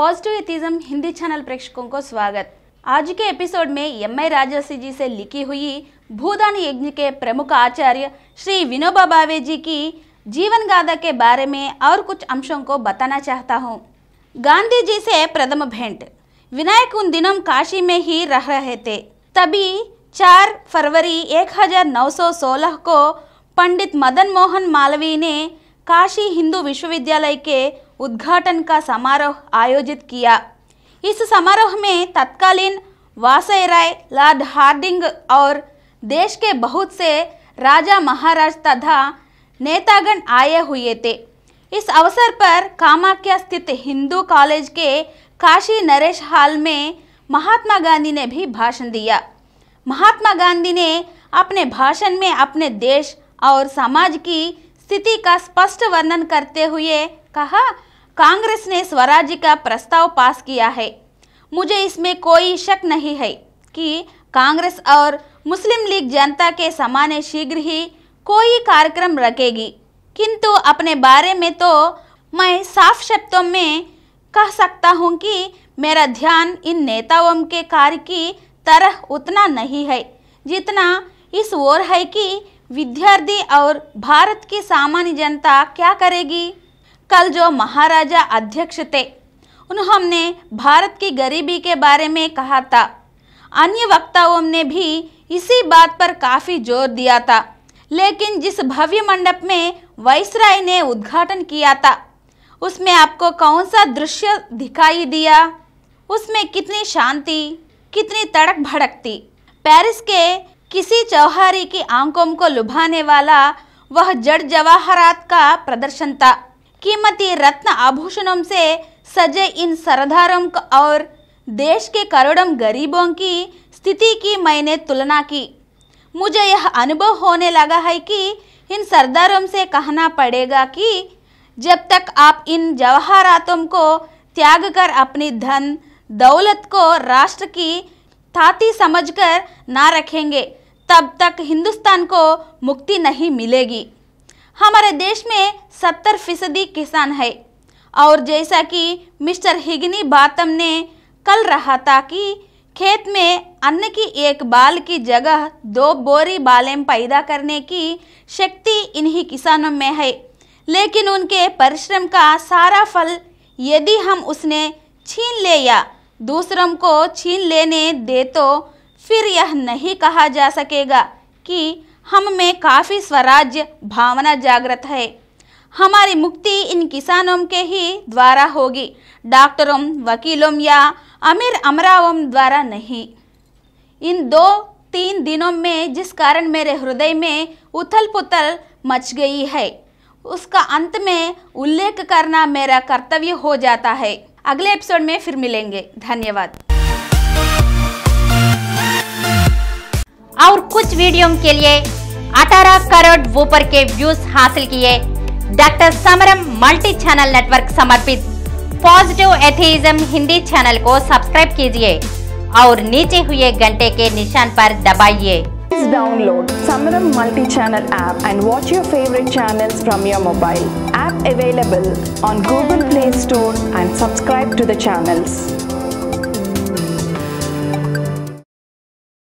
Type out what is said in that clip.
Positive atheism Hindi channel प्रेक्षकों को स्वागत। आज के एपिसोड में एम.आई. राजर्षि जी से लिखी हुई भूदान यज्ञ के प्रमुख आचार्य श्री विनोबा भावे जी की जीवन गाथा के बारे में और कुछ अंशों को बताना चाहता हूँ। गांधी जी से प्रथम भेंट। विनायक उन दिनों काशी में ही रह रहे थे। तभी 4 फरवरी 1916 को पंडित मदन मोहन मालवीय ने काशी हिंदू विश्वविद्यालय के उद्घाटन का समारोह आयोजित किया। इस समारोह में तत्कालीन वायसराय लॉर्ड हार्डिंग और देश के बहुत से राजा महाराज तथा नेतागण आए हुए थे। इस अवसर पर कामाख्या स्थित हिंदू कॉलेज के काशी नरेश हॉल में महात्मा गांधी ने भी भाषण दिया। महात्मा गांधी ने अपने भाषण में अपने देश और समाज की स्थिति का स्पष्ट वर्णन करते हुए कहा, कांग्रेस ने स्वराज्य का प्रस्ताव पास किया है। मुझे इसमें कोई शक नहीं है कि कांग्रेस और मुस्लिम लीग जनता के सामने शीघ्र ही कोई कार्यक्रम रखेगी, किंतु अपने बारे में तो मैं साफ शब्दों में कह सकता हूँ कि मेरा ध्यान इन नेताओं के कार्य की तरह उतना नहीं है जितना इस ओर है कि विद्यार्थी और भारत की सामान्य जनता क्या करेगी। कल जो महाराजा अध्यक्ष थे उन्होंने भारत की गरीबी के बारे में कहा था। अन्य वक्ताओं ने भी इसी बात पर काफ़ी जोर दिया था, लेकिन जिस भव्य मंडप में वायसराय ने उद्घाटन किया था उसमें आपको कौन सा दृश्य दिखाई दिया? उसमें कितनी शांति, कितनी तड़क भड़क थी। पेरिस के किसी चौहारी की आंखों को लुभाने वाला वह जड़ जवाहरात का प्रदर्शन था। कीमती रत्न आभूषणों से सजे इन सरदारों और देश के करोड़ों गरीबों की स्थिति की मैंने तुलना की। मुझे यह अनुभव होने लगा है कि इन सरदारों से कहना पड़ेगा कि जब तक आप इन जवाहरातों को त्याग कर अपनी धन दौलत को राष्ट्र की ताती समझकर ना रखेंगे, तब तक हिंदुस्तान को मुक्ति नहीं मिलेगी। हमारे देश में 70% किसान है और जैसा कि मिस्टर हिग्नी बातम ने कल रहा था कि खेत में अन्न की एक बाल की जगह 2 बोरी बालें पैदा करने की शक्ति इन्हीं किसानों में है, लेकिन उनके परिश्रम का सारा फल यदि हम उसने छीन ले या दूसरों को छीन लेने दे तो फिर यह नहीं कहा जा सकेगा कि हम में काफ़ी स्वराज्य भावना जागृत है। हमारी मुक्ति इन किसानों के ही द्वारा होगी, डॉक्टरों, वकीलों या अमीर अमराओं द्वारा नहीं। इन 2-3 दिनों में जिस कारण मेरे हृदय में उथल पुथल मच गई है उसका अंत में उल्लेख करना मेरा कर्तव्य हो जाता है। अगले एपिसोड में फिर मिलेंगे। धन्यवाद। और कुछ वीडियो के लिए 18 करोड़ ऊपर के व्यूज हासिल किए डॉक्टर समरम मल्टी चैनल नेटवर्क समर्पित पॉजिटिव एथिज्म हिंदी चैनल को सब्सक्राइब कीजिए और नीचे हुए घंटे के निशान पर दबाइए। Please download Samaram multi-channel app and watch your favorite channels from your mobile. App available on Google Play Store and subscribe to the channels.